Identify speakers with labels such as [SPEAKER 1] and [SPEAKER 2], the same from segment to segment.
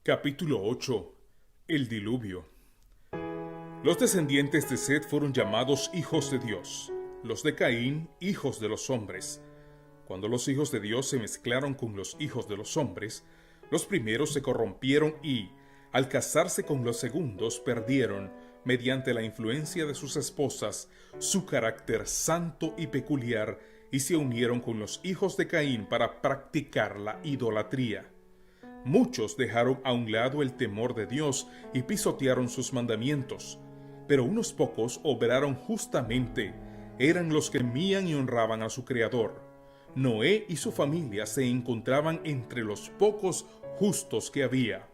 [SPEAKER 1] Capítulo 8. El diluvio. Los descendientes de Set fueron llamados hijos de Dios, los de Caín, hijos de los hombres. Cuando los hijos de Dios se mezclaron con los hijos de los hombres, los primeros se corrompieron y, al casarse con los segundos, perdieron, mediante la influencia de sus esposas, su carácter santo y peculiar, y se unieron con los hijos de Caín para practicar la idolatría. Muchos dejaron a un lado el temor de Dios y pisotearon sus mandamientos, pero unos pocos obraron justamente, eran los que temían y honraban a su Creador. Noé y su familia se encontraban entre los pocos justos que había.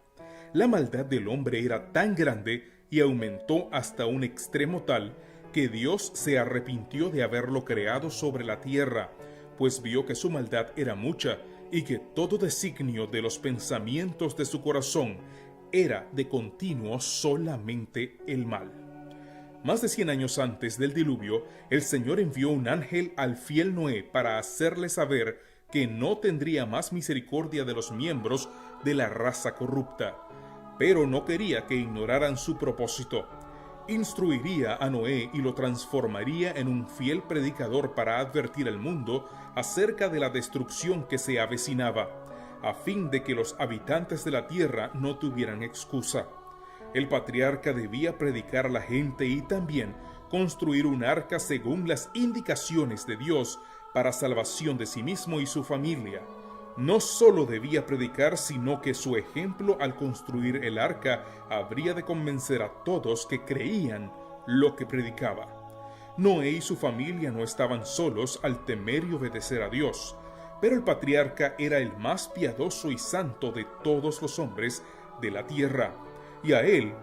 [SPEAKER 1] La maldad del hombre era tan grande y aumentó hasta un extremo tal que Dios se arrepintió de haberlo creado sobre la tierra, pues vio que su maldad era mucha y que todo designio de los pensamientos de su corazón era de continuo solamente el mal. Más de 100 años antes del diluvio, el Señor envió un ángel al fiel Noé para hacerle saber que no tendría más misericordia de los miembros de la raza corrupta, pero no quería que ignoraran su propósito. Instruiría a Noé y lo transformaría en un fiel predicador para advertir al mundo acerca de la destrucción que se avecinaba, a fin de que los habitantes de la tierra no tuvieran excusa. El patriarca debía predicar a la gente y también construir un arca según las indicaciones de Dios para salvación de sí mismo y su familia. No solo debía predicar, sino que su ejemplo al construir el arca habría de convencer a todos que creían lo que predicaba. Noé y su familia no estaban solos al temer y obedecer a Dios, pero el patriarca era el más piadoso y santo de todos los hombres de la tierra, y a él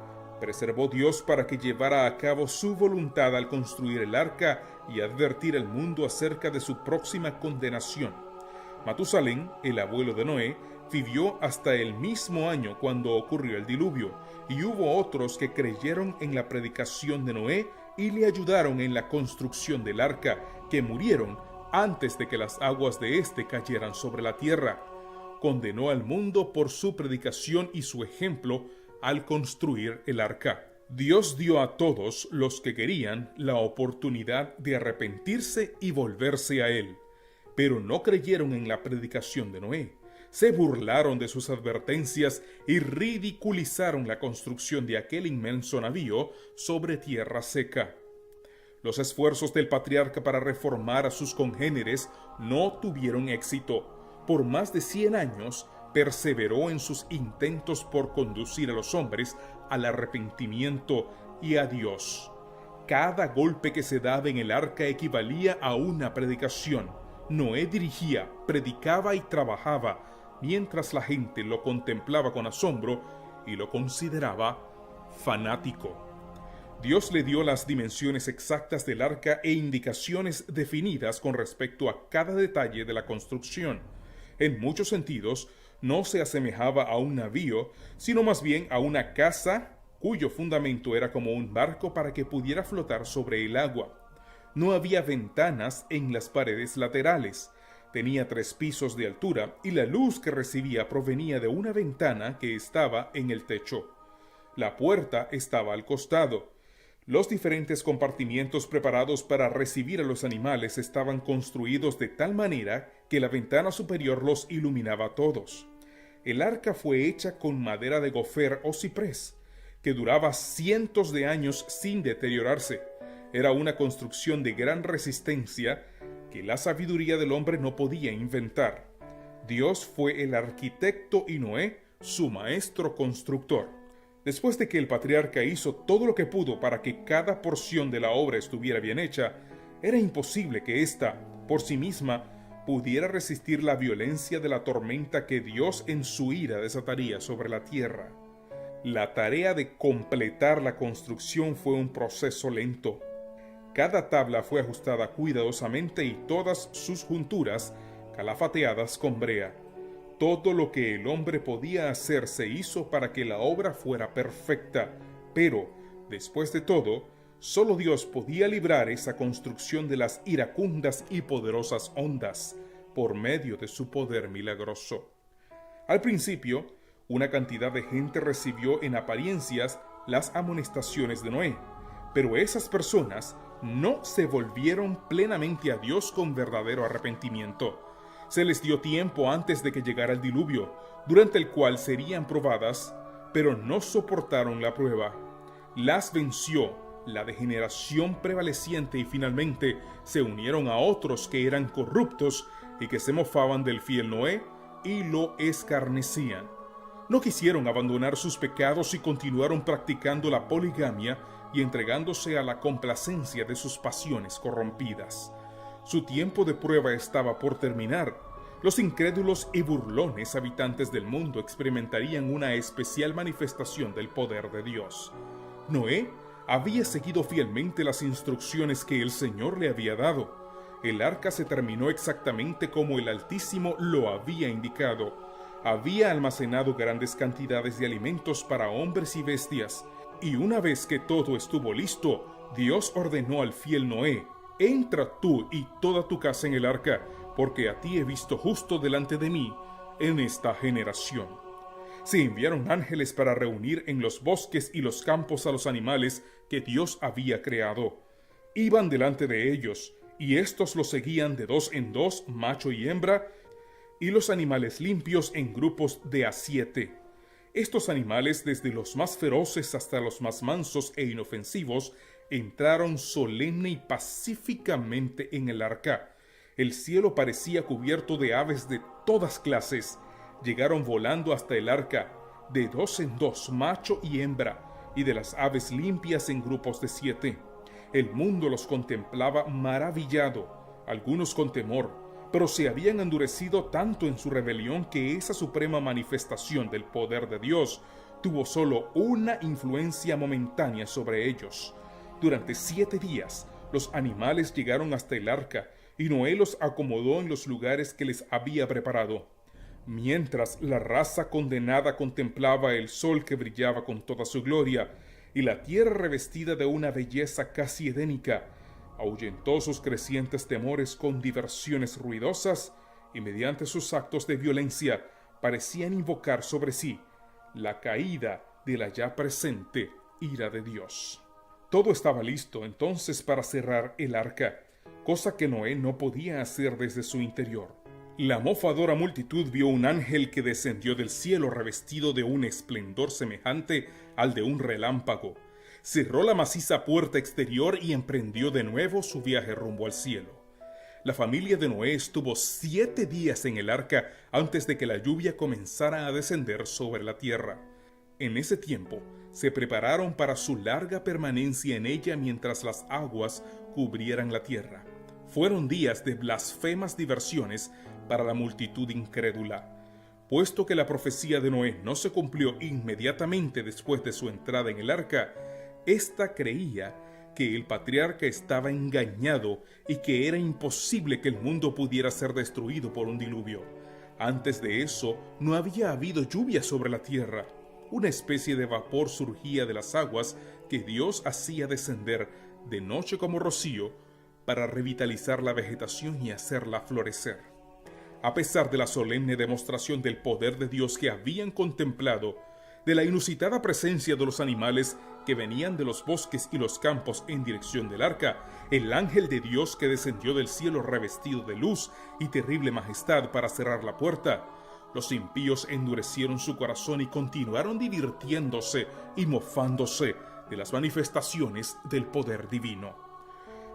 [SPEAKER 1] preservó Dios para que llevara a cabo su voluntad al construir el arca y advertir al mundo acerca de su próxima condenación. Matusalén, el abuelo de Noé, vivió hasta el mismo año cuando ocurrió el diluvio, y hubo otros que creyeron en la predicación de Noé y le ayudaron en la construcción del arca, que murieron antes de que las aguas de éste cayeran sobre la tierra. Condenó al mundo por su predicación y su ejemplo al construir el arca. Dios dio a todos los que querían la oportunidad de arrepentirse y volverse a Él, pero no creyeron en la predicación de Noé. Se burlaron de sus advertencias y ridiculizaron la construcción de aquel inmenso navío sobre tierra seca. Los esfuerzos del patriarca para reformar a sus congéneres no tuvieron éxito. Por más de 100 años perseveró en sus intentos por conducir a los hombres al arrepentimiento y a Dios. Cada golpe que se daba en el arca equivalía a una predicación. Noé dirigía, predicaba y trabajaba, mientras la gente lo contemplaba con asombro y lo consideraba fanático. Dios le dio las dimensiones exactas del arca e indicaciones definidas con respecto a cada detalle de la construcción. En muchos sentidos, no se asemejaba a un navío, sino más bien a una casa cuyo fundamento era como un barco para que pudiera flotar sobre el agua. No había ventanas en las paredes laterales. Tenía 3 pisos de altura y la luz que recibía provenía de una ventana que estaba en el techo. La puerta estaba al costado. Los diferentes compartimientos preparados para recibir a los animales estaban construidos de tal manera que la ventana superior los iluminaba a todos. El arca fue hecha con madera de gofer o ciprés, que duraba cientos de años sin deteriorarse. Era una construcción de gran resistencia que la sabiduría del hombre no podía inventar. Dios fue el arquitecto y Noé su maestro constructor. Después de que el patriarca hizo todo lo que pudo para que cada porción de la obra estuviera bien hecha, era imposible que ésta, por sí misma, pudiera resistir la violencia de la tormenta que Dios en su ira desataría sobre la tierra. La tarea de completar la construcción fue un proceso lento. Cada tabla fue ajustada cuidadosamente y todas sus junturas calafateadas con brea. Todo lo que el hombre podía hacer se hizo para que la obra fuera perfecta, pero, después de todo, solo Dios podía librar esa construcción de las iracundas y poderosas ondas por medio de su poder milagroso. Al principio, Una cantidad de gente recibió en apariencias las amonestaciones de Noé, pero esas personas no se volvieron plenamente a Dios con verdadero arrepentimiento. Se les dio tiempo antes de que llegara el diluvio, durante el cual serían probadas, pero no soportaron la prueba. Las venció la degeneración prevaleciente y finalmente se unieron a otros que eran corruptos y que se mofaban del fiel Noé y lo escarnecían. No quisieron abandonar sus pecados y continuaron practicando la poligamia y entregándose a la complacencia de sus pasiones corrompidas. Su tiempo de prueba estaba por terminar. Los incrédulos y burlones habitantes del mundo experimentarían una especial manifestación del poder de Dios. Noé había seguido fielmente las instrucciones que el Señor le había dado. El arca se terminó exactamente como el Altísimo lo había indicado. Había almacenado grandes cantidades de alimentos para hombres y bestias, y una vez que todo estuvo listo, Dios ordenó al fiel Noé: entra tú y toda tu casa en el arca, porque a ti he visto justo delante de mí en esta generación. Se enviaron ángeles para reunir en los bosques y los campos a los animales que Dios había creado. Iban delante de ellos, y éstos los seguían de 2 en 2, macho y hembra, y los animales limpios en grupos de a 7. Estos animales, desde los más feroces hasta los más mansos e inofensivos, entraron solemne y pacíficamente en el arca. El cielo parecía cubierto de aves de todas clases. Llegaron volando hasta el arca, de 2 en 2, macho y hembra, y de las aves limpias en grupos de 7. El mundo los contemplaba maravillado, algunos con temor, pero se habían endurecido tanto en su rebelión que esa suprema manifestación del poder de Dios tuvo solo una influencia momentánea sobre ellos. Durante 7 días, los animales llegaron hasta el arca, y Noé los acomodó en los lugares que les había preparado. Mientras la raza condenada contemplaba el sol que brillaba con toda su gloria, y la tierra revestida de una belleza casi edénica, ahuyentó sus crecientes temores con diversiones ruidosas y mediante sus actos de violencia parecían invocar sobre sí la caída de la ya presente ira de Dios. Todo estaba listo entonces para cerrar el arca, cosa que Noé no podía hacer desde su interior. La mofadora multitud vio un ángel que descendió del cielo revestido de un esplendor semejante al de un relámpago. Cerró la maciza puerta exterior y emprendió de nuevo su viaje rumbo al cielo. La familia de Noé estuvo 7 días en el arca antes de que la lluvia comenzara a descender sobre la tierra. En ese tiempo, se prepararon para su larga permanencia en ella mientras las aguas cubrieran la tierra. Fueron días de blasfemas diversiones para la multitud incrédula. Puesto que la profecía de Noé no se cumplió inmediatamente después de su entrada en el arca, ésta creía que el patriarca estaba engañado y que era imposible que el mundo pudiera ser destruido por un diluvio. Antes de eso, no había habido lluvia sobre la tierra. Una especie de vapor surgía de las aguas que Dios hacía descender de noche como rocío para revitalizar la vegetación y hacerla florecer. A pesar de la solemne demostración del poder de Dios que habían contemplado, de la inusitada presencia de los animales que venían de los bosques y los campos en dirección del arca, el ángel de Dios que descendió del cielo revestido de luz y terrible majestad para cerrar la puerta, los impíos endurecieron su corazón y continuaron divirtiéndose y mofándose de las manifestaciones del poder divino.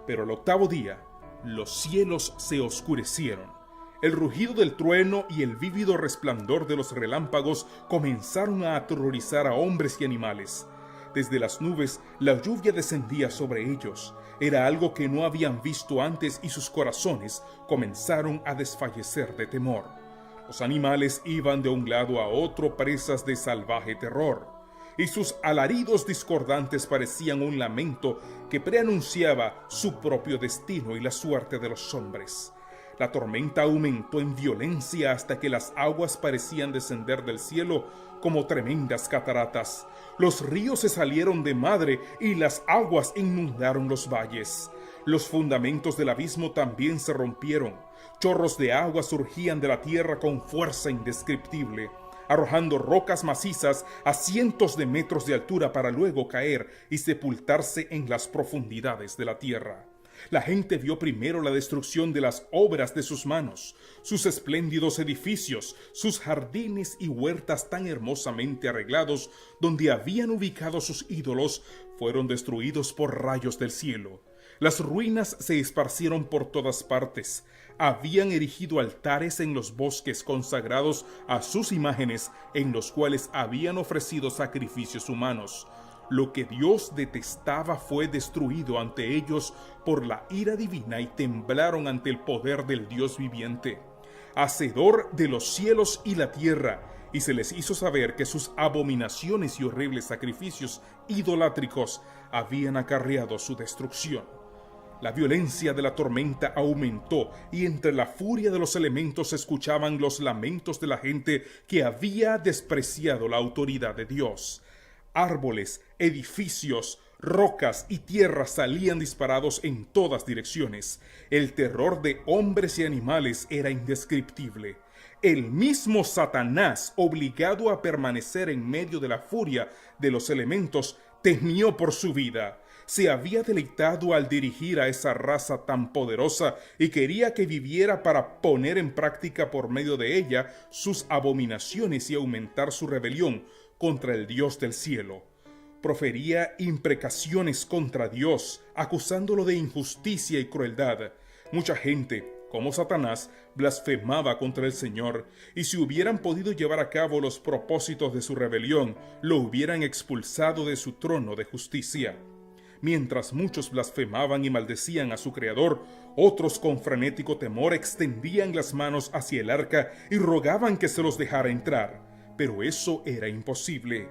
[SPEAKER 1] Pero al 8º día, los cielos se oscurecieron. El rugido del trueno y el vívido resplandor de los relámpagos comenzaron a aterrorizar a hombres y animales. Desde las nubes, la lluvia descendía sobre ellos. Era algo que no habían visto antes y sus corazones comenzaron a desfallecer de temor. Los animales iban de un lado a otro presas de salvaje terror, y sus alaridos discordantes parecían un lamento que preanunciaba su propio destino y la suerte de los hombres. La tormenta aumentó en violencia hasta que las aguas parecían descender del cielo como tremendas cataratas. Los ríos se salieron de madre y las aguas inundaron los valles. Los fundamentos del abismo también se rompieron. Chorros de agua surgían de la tierra con fuerza indescriptible. arrojando rocas macizas a cientos de metros de altura para luego caer y sepultarse en las profundidades de la tierra. La gente vio primero la destrucción de las obras de sus manos, sus espléndidos edificios, sus jardines y huertas tan hermosamente arreglados donde habían ubicado sus ídolos, fueron destruidos por rayos del cielo. Las ruinas se esparcieron por todas partes. Habían erigido altares en los bosques consagrados a sus imágenes, en los cuales habían ofrecido sacrificios humanos. Lo que Dios detestaba fue destruido ante ellos por la ira divina y temblaron ante el poder del Dios viviente, hacedor de los cielos y la tierra, y se les hizo saber que sus abominaciones y horribles sacrificios idolátricos habían acarreado su destrucción. La violencia de la tormenta aumentó y entre la furia de los elementos se escuchaban los lamentos de la gente que había despreciado la autoridad de Dios. Árboles, edificios, rocas y tierras salían disparados en todas direcciones. El terror de hombres y animales era indescriptible. El mismo Satanás, obligado a permanecer en medio de la furia de los elementos, temió por su vida. Se había deleitado al dirigir a esa raza tan poderosa y quería que viviera para poner en práctica por medio de ella sus abominaciones y aumentar su rebelión contra el Dios del cielo. Profería imprecaciones contra Dios, acusándolo de injusticia y crueldad. Mucha gente, como Satanás, blasfemaba contra el Señor, y si hubieran podido llevar a cabo los propósitos de su rebelión, lo hubieran expulsado de su trono de justicia. Mientras muchos blasfemaban y maldecían a su Creador, otros con frenético temor extendían las manos hacia el arca y rogaban que se los dejara entrar. Pero eso era imposible.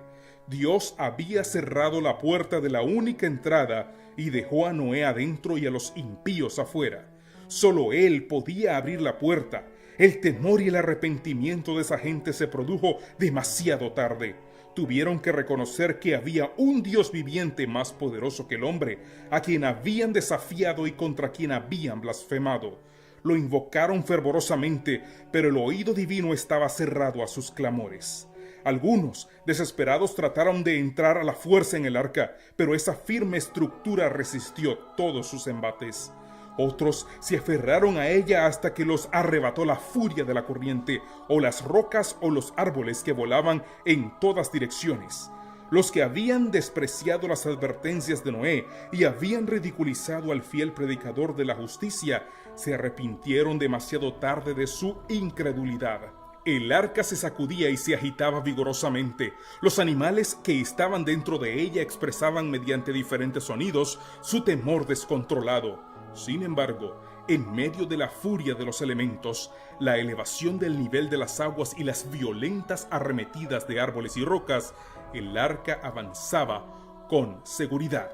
[SPEAKER 1] Dios había cerrado la puerta de la única entrada y dejó a Noé adentro y a los impíos afuera. Solo él podía abrir la puerta. El temor y el arrepentimiento de esa gente se produjo demasiado tarde. Tuvieron que reconocer que había un Dios viviente más poderoso que el hombre, a quien habían desafiado y contra quien habían blasfemado. Lo invocaron fervorosamente, pero el oído divino estaba cerrado a sus clamores. Algunos, desesperados, trataron de entrar a la fuerza en el arca, pero esa firme estructura resistió todos sus embates. Otros se aferraron a ella hasta que los arrebató la furia de la corriente, o las rocas o los árboles que volaban en todas direcciones. Los que habían despreciado las advertencias de Noé y habían ridiculizado al fiel predicador de la justicia, se arrepintieron demasiado tarde de su incredulidad. El arca se sacudía y se agitaba vigorosamente. Los animales que estaban dentro de ella expresaban mediante diferentes sonidos su temor descontrolado. Sin embargo, en medio de la furia de los elementos, la elevación del nivel de las aguas y las violentas arremetidas de árboles y rocas, el arca avanzaba con seguridad.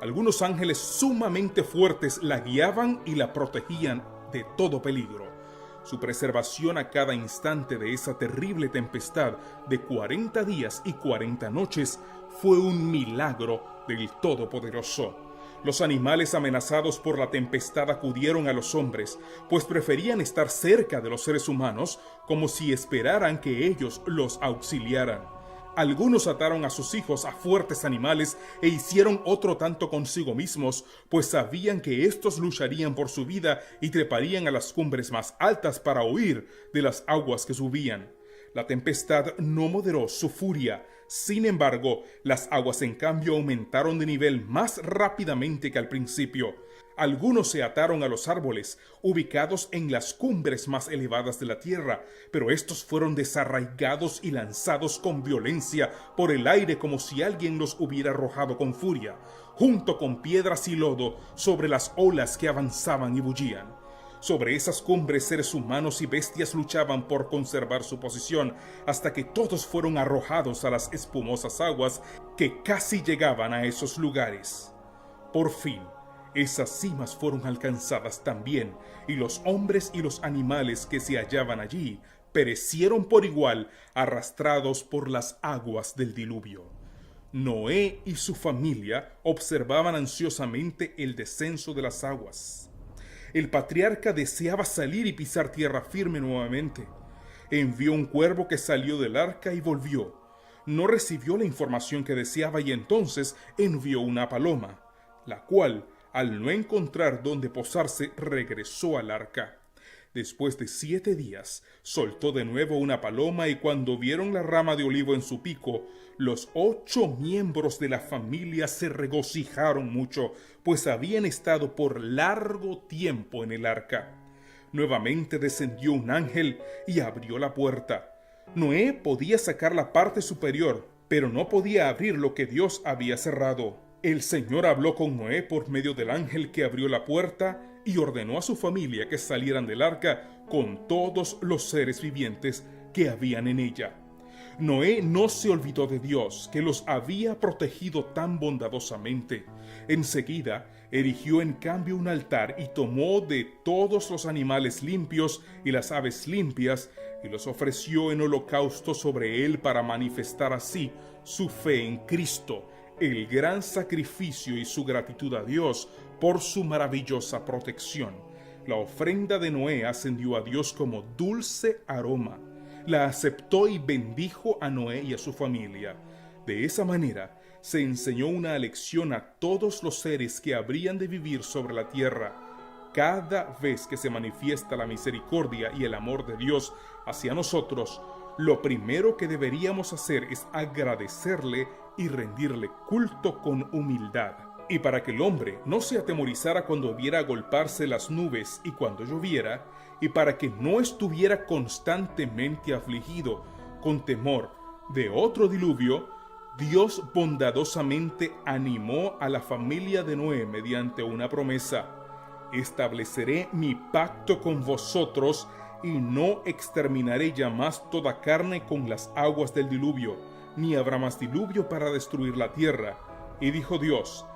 [SPEAKER 1] Algunos ángeles sumamente fuertes la guiaban y la protegían de todo peligro. Su preservación a cada instante de esa terrible tempestad de 40 días y 40 noches fue un milagro del Todopoderoso. Los animales amenazados por la tempestad acudieron a los hombres, pues preferían estar cerca de los seres humanos como si esperaran que ellos los auxiliaran. Algunos ataron a sus hijos a fuertes animales e hicieron otro tanto consigo mismos, pues sabían que éstos lucharían por su vida y treparían a las cumbres más altas para huir de las aguas que subían. La tempestad no moderó su furia. Sin embargo, las aguas en cambio aumentaron de nivel más rápidamente que al principio. Algunos se ataron a los árboles, ubicados en las cumbres más elevadas de la tierra, pero estos fueron desarraigados y lanzados con violencia por el aire como si alguien los hubiera arrojado con furia, junto con piedras y lodo sobre las olas que avanzaban y bullían. Sobre esas cumbres seres humanos y bestias luchaban por conservar su posición hasta que todos fueron arrojados a las espumosas aguas que casi llegaban a esos lugares. Por fin, esas cimas fueron alcanzadas también, y los hombres y los animales que se hallaban allí perecieron por igual, arrastrados por las aguas del diluvio. Noé y su familia observaban ansiosamente el descenso de las aguas. El patriarca deseaba salir y pisar tierra firme nuevamente. envió un cuervo que salió del arca y volvió. No recibió la información que deseaba y entonces envió una paloma, la cual, al no encontrar dónde posarse, regresó al arca. Después de 7 días, soltó de nuevo una paloma y cuando vieron la rama de olivo en su pico, los 8 miembros de la familia se regocijaron mucho, pues habían estado por largo tiempo en el arca. Nuevamente descendió un ángel y abrió la puerta. Noé podía sacar la parte superior, pero no podía abrir lo que Dios había cerrado. El Señor habló con Noé por medio del ángel que abrió la puerta y ordenó a su familia que salieran del arca con todos los seres vivientes que habían en ella. Noé no se olvidó de Dios, que los había protegido tan bondadosamente. Enseguida erigió en cambio un altar y tomó de todos los animales limpios y las aves limpias y los ofreció en holocausto sobre él para manifestar así su fe en Cristo, el gran sacrificio y su gratitud a Dios por su maravillosa protección. La ofrenda de Noé ascendió a Dios como dulce aroma. La aceptó y bendijo a Noé y a su familia. De esa manera se enseñó una lección a todos los seres que habrían de vivir sobre la tierra. Cada vez que se manifiesta la misericordia y el amor de Dios hacia nosotros, lo primero que deberíamos hacer es agradecerle y rendirle culto con humildad. Y para que el hombre no se atemorizara cuando viera agolparse las nubes y cuando lloviera, y para que no estuviera constantemente afligido con temor de otro diluvio, Dios bondadosamente animó a la familia de Noé mediante una promesa: estableceré mi pacto con vosotros y no exterminaré ya más toda carne con las aguas del diluvio, ni habrá más diluvio para destruir la tierra. Y dijo Dios: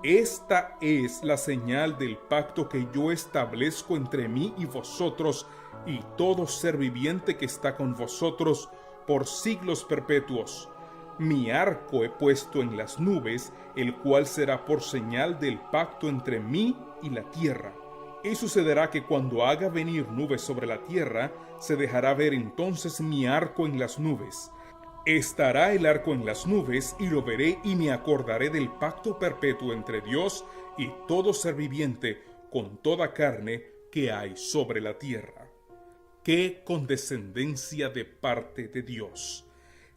[SPEAKER 1] esta es la señal del pacto que yo establezco entre mí y vosotros y todo ser viviente que está con vosotros por siglos perpetuos. Mi arco he puesto en las nubes, el cual será por señal del pacto entre mí y la tierra. Y sucederá que cuando haga venir nubes sobre la tierra, se dejará ver entonces mi arco en las nubes. Estará el arco en las nubes y lo veré y me acordaré del pacto perpetuo entre Dios y todo ser viviente con toda carne que hay sobre la tierra. ¡Qué condescendencia de parte de Dios!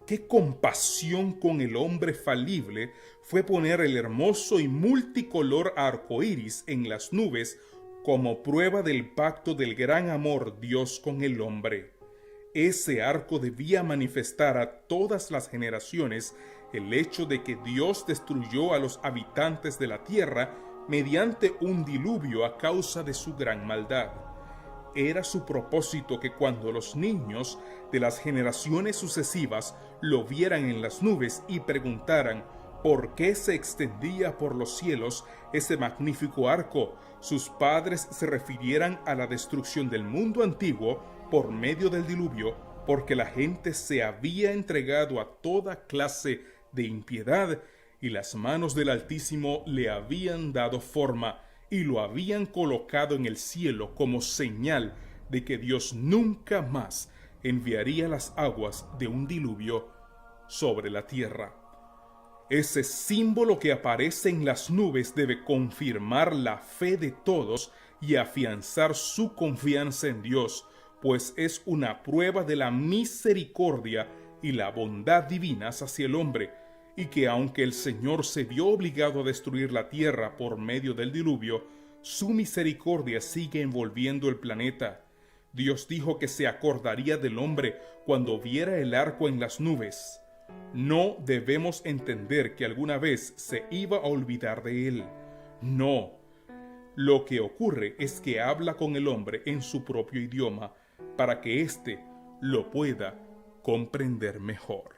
[SPEAKER 1] ¡Qué compasión con el hombre falible fue poner el hermoso y multicolor arco iris en las nubes como prueba del pacto del gran amor Dios con el hombre! Ese arco debía manifestar a todas las generaciones el hecho de que Dios destruyó a los habitantes de la tierra mediante un diluvio a causa de su gran maldad. Era su propósito que cuando los niños de las generaciones sucesivas lo vieran en las nubes y preguntaran por qué se extendía por los cielos ese magnífico arco, sus padres se refirieran a la destrucción del mundo antiguo por medio del diluvio, porque la gente se había entregado a toda clase de impiedad y las manos del Altísimo le habían dado forma y lo habían colocado en el cielo como señal de que Dios nunca más enviaría las aguas de un diluvio sobre la tierra. Ese símbolo que aparece en las nubes debe confirmar la fe de todos y afianzar su confianza en Dios, pues es una prueba de la misericordia y la bondad divinas hacia el hombre, y que aunque el Señor se vio obligado a destruir la tierra por medio del diluvio, su misericordia sigue envolviendo el planeta. Dios dijo que se acordaría del hombre cuando viera el arco en las nubes. No debemos entender que alguna vez se iba a olvidar de él. No. Lo que ocurre es que habla con el hombre en su propio idioma, para que éste lo pueda comprender mejor.